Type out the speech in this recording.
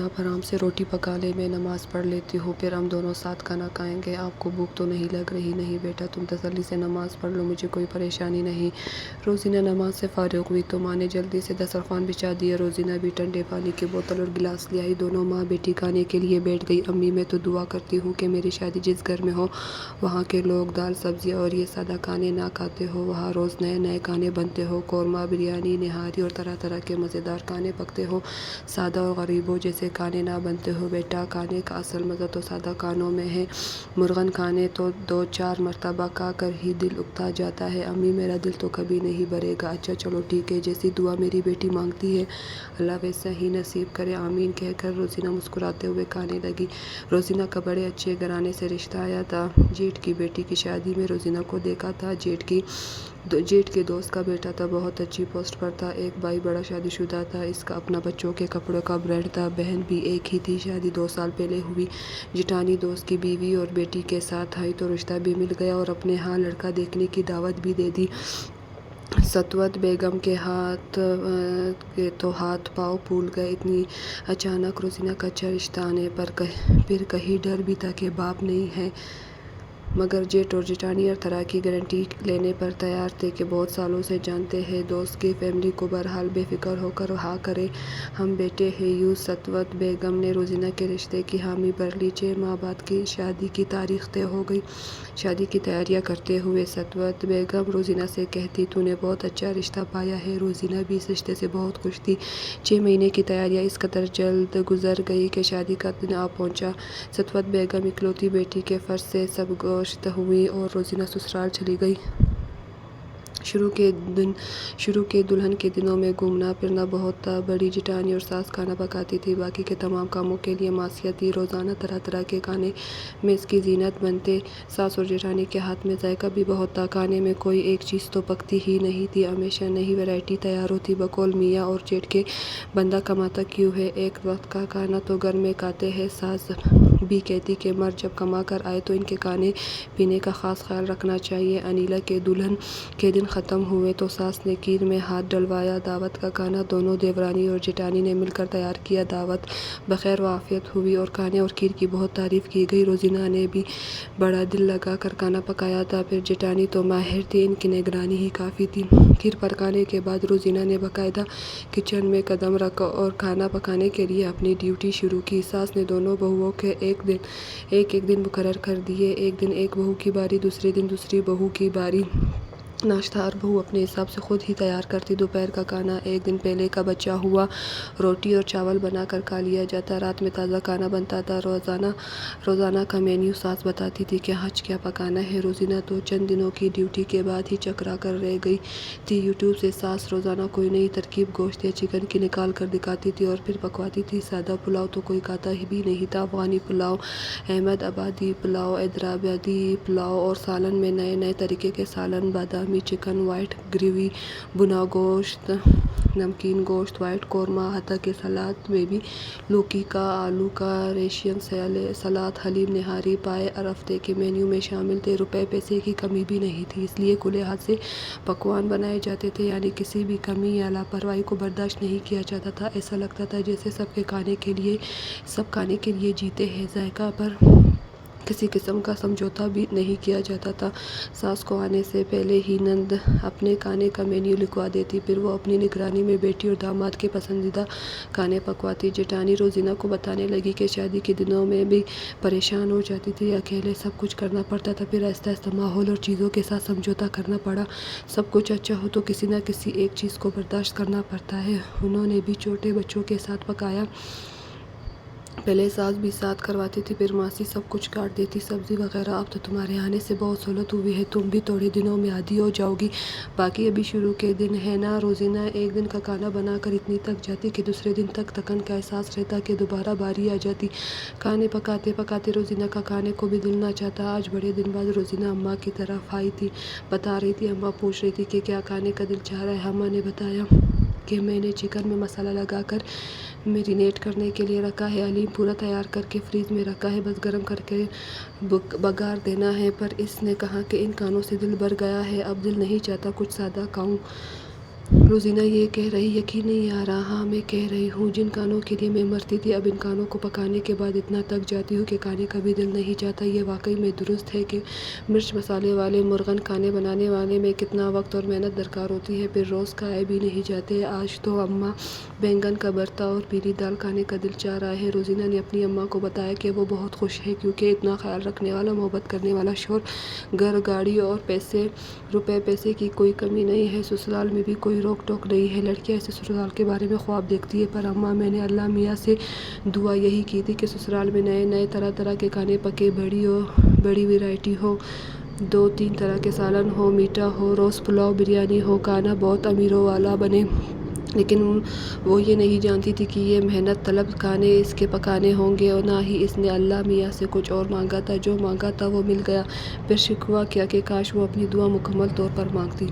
आप आराम से रोटी पका ले, मैं नमाज़ पढ़ लेती हूँ, फिर हम दोनों साथ खाना खाएंगे। आपको भूख तो नहीं लग रही? नहीं बेटा, तुम तसल्ली से नमाज़ पढ़ लो, मुझे कोई परेशानी नहीं। रोज़ीना नमाज से फारिग हुई तो माँ ने जल्दी से दस्तरखान बिछा दिया। रोज़ीना भी ठंडे पानी की बोतल और गिलास ले आई। दोनों माँ बेटी खाने के लिए बैठ गई। अम्मी, मैं तो दुआ करती हूँ कि मेरी शादी जिस घर में हो वहाँ के लोग दाल सब्ज़ी और ये सादा खाने ना खाते हो। वहाँ रोज़ नए नए खाने बनते हो, कौरमा, बिरयानी, निहारी और तरह तरह के मज़ेदार खाने पकते हो। सादा और गरीबों जैसे खाने ना बनते हो। बेटा, खाने का असल मज़ा तो सादा खानों में है। मुर्गन खाने तो 2-4 मरतबा खा कर ही दिल उकता जाता है। अम्मी, मेरा दिल तो कभी नहीं भरेगा। अच्छा चलो ठीक है, जैसी दुआ मेरी बेटी मांगती है अल्लाह वैसा ही नसीब करे, आमीन कहकर रोज़ीना मुस्कुराते हुए खाने लगी। रोज़ीना का बड़े अच्छे घराने से रिश्ता आया था। जेठ की बेटी की शादी में रोज़ीना को देखा था। जेठ के दोस्त का बेटा था, बहुत अच्छी पोस्ट पर था। एक भाई बड़ा शादीशुदा था, इसका अपना बच्चों के कपड़ों का ब्रांड था। बहन भी एक ही थी, शादी 2 साल पहले हुई। जिठानी दोस्त की बीवी और बेटी के साथ आई तो रिश्ता भी मिल गया और अपने यहाँ लड़का देखने की दावत भी दे दी। सतवत बेगम के हाथ पाँव फूल गए। इतनी अचानक रोज़ीना का अच्छा रिश्ता आने पर फिर कहीं डर भी था कि बाप नहीं है, मगर जेठ और जेठानी हर तरह की गारंटी लेने पर तैयार थे कि बहुत सालों से जानते हैं दोस्त की फैमिली को, बहरहाल बेफिक्र होकर हाँ करें, हम बेटे हैं। यूँ सतवत बेगम ने रोज़ीना के रिश्ते की हामी भर ली। 6 माह बाद की शादी की तारीख तय हो गई। शादी की तैयारियां करते हुए सतवत बेगम रोज़ीना से कहती, तूने बहुत अच्छा रिश्ता पाया है। रोज़ीना भी इस रिश्ते से बहुत खुश थी। 6 महीने की तैयारियां इस कदर जल्द गुजर गई कि शादी का दिन आ पहुंचा। सतवत बेगम इकलौती बेटी के फर्ज से सब गोश्त हुई और रोज़ीना ससुराल चली गई। शुरू के दुल्हन के दिनों में घूमना फिरना बहुत था। बड़ी जिठानी और सास खाना पकाती थी, बाकी के तमाम कामों के लिए मासिया थी। रोज़ाना तरह तरह के खाने मेज़ की जीनत बनते। सास और जेठानी के हाथ में जायका भी बहुत था। खाने में कोई एक चीज़ तो पकती ही नहीं थी, हमेशा नई वैरायटी तैयार होती। बकौल मियाँ और जेठ के, बंदा कमाता क्यों है, एक वक्त का खाना तो घर में खाते हैं। सास भी कहती कि मर्द जब कमा कर आए तो इनके खाने पीने का ख़ास ख्याल रखना चाहिए। अनीला के दुल्हन के दिन ख़त्म हुए तो सास ने खीर में हाथ डलवाया। दावत का खाना दोनों देवरानी और जेठानी ने मिलकर तैयार किया। दावत बखैर वाफियत हुई और खाने और खीर की बहुत तारीफ़ की गई। रोज़ीना ने भी बड़ा दिल लगा कर खाना पकाया था। फिर जेठानी तो माहिर थी, इनकी निगरानी ही काफ़ी थी। खीर पकाने के बाद रोज़ीना ने बाकायदा किचन में कदम रखा और खाना पकाने के लिए अपनी ड्यूटी शुरू की। सास ने दोनों बहुओं के एक दिन मुकर्रर कर दिए। एक दिन एक बहू की बारी, दूसरे दिन दूसरी बहू की बारी। नाश्ता हर बहू अपने हिसाब से खुद ही तैयार करती। दोपहर का खाना एक दिन पहले का बचा हुआ रोटी और चावल बनाकर खा लिया जाता। रात में ताज़ा खाना बनता था। रोज़ाना का मेन्यू सास बताती थी कि आज क्या पकाना है। रोज़ीना तो चंद दिनों की ड्यूटी के बाद ही चकरा कर रह गई थी। यूट्यूब से सास रोज़ाना कोई नई तरकीब गोश्त या चिकन की निकाल कर दिखाती थी और फिर पकवाती थी। सादा पुलाव तो कोई खाता ही भी नहीं था। अफगानी पुलाव, अहमद आबादी पुलाव, हैदराबादी पुलाव और सालन में नए नए तरीके के सालन, बादामी चिकन, वाइट ग्रेवी, भुना गोश्त, नमकीन गोश्त, वाइट कौरमा, हता के सलाद में भी लौकी का, आलू का, रेशियन सलाद, हलीम, निहारी, पाए हर हफ्ते के मेन्यू में शामिल थे। रुपए पैसे की कमी भी नहीं थी, इसलिए खुले हाथ से पकवान बनाए जाते थे, यानी किसी भी कमी या लापरवाही को बर्दाश्त नहीं किया जाता था। ऐसा लगता था जैसे सब खाने के लिए जीते हैं। जायका पर किसी किस्म का समझौता भी नहीं किया जाता था। सास को आने से पहले ही नंद अपने खाने का मेन्यू लिखवा देती, फिर वो अपनी निगरानी में बेटी और दामाद के पसंदीदा खाने पकवाती। जेठानी रोज़ीना को बताने लगी कि शादी के दिनों में भी परेशान हो जाती थी, अकेले सब कुछ करना पड़ता था, फिर आहिस्ता आहिस्ता माहौल और चीज़ों के साथ समझौता करना पड़ा। सब कुछ अच्छा हो तो किसी न किसी एक चीज़ को बर्दाश्त करना पड़ता है। उन्होंने भी छोटे बच्चों के साथ पकाया। पहले सास भी साथ करवाती थी, फिर मासी सब कुछ काट देती, सब्ज़ी वगैरह। अब तो तुम्हारे आने से बहुत सहूलत हुई है, तुम भी थोड़े दिनों में आदी हो जाओगी। बाकी अभी शुरू के दिन है ना। रोज़ीना एक दिन का खाना बनाकर इतनी थक जाती कि दूसरे दिन तक थकन का एहसास रहता कि दोबारा बारी आ जाती। खाने पकाते पकाते रोज़ीना का खाने को भी दिल ना चाहता। आज बड़े दिन बाद रोज़ीना अम्मा की तरफ आई थी, बता रही थी। अम्मा पूछ रही थी कि क्या खाने का दिल चाह रहा है। अम्मा ने बताया कि मैंने चिकन में मसाला लगाकर मैरिनेट करने के लिए रखा है, हलीम पूरा तैयार करके फ्रीज में रखा है, बस गर्म करके बघार देना है। पर इसने कहा कि इन खानों से दिल भर गया है, अब दिल नहीं चाहता कुछ सादा खाऊं। روزینہ یہ کہہ رہی یقین نہیں آ رہا۔ ہاں میں کہہ رہی ہوں، جن کھانوں کے لیے میں مرتی تھی اب ان کھانوں کو پکانے کے بعد اتنا تک جاتی ہوں کہ کھانے کا بھی دل نہیں چاہتا۔ یہ واقعی میں درست ہے کہ مرچ مسالے والے مرغن کھانے بنانے میں کتنا وقت اور محنت درکار ہوتی ہے، پھر روز کھائے بھی نہیں جاتے۔ آج تو اماں بینگن کا بھرتا اور پیلی دال کھانے کا دل چاہ رہا ہے۔ روزینہ نے اپنی اماں کو بتایا کہ وہ بہت خوش ہے کیونکہ اتنا خیال رکھنے والا، محبت کرنے والا شوہر، گھر، گاڑی اور روپے پیسے کی کوئی کمی نہیں ہے، سسرال میں بھی کوئی روک ٹوک نہیں ہے۔ لڑکیاں ایسے سسرال کے بارے میں خواب دیکھتی ہیں، پر اماں میں نے اللہ میاں سے دعا یہی کی تھی کہ سسرال میں نئے طرح کے کھانے پکے، بڑی ویرائٹی ہو، 2-3 طرح کے سالن ہو، میٹھا ہو، روز پلاؤ، بریانی ہو، کھانا بہت امیروں والا بنے۔ لیکن وہ یہ نہیں جانتی تھی کہ یہ محنت طلب کھانے اس کے پکانے ہوں گے، اور نہ ہی اس نے اللہ میاں سے کچھ اور مانگا تھا۔ جو مانگا تھا وہ مل گیا۔ پھر شکوہ کیا کہ کاش وہ اپنی دعا مکمل طور پر مانگتی۔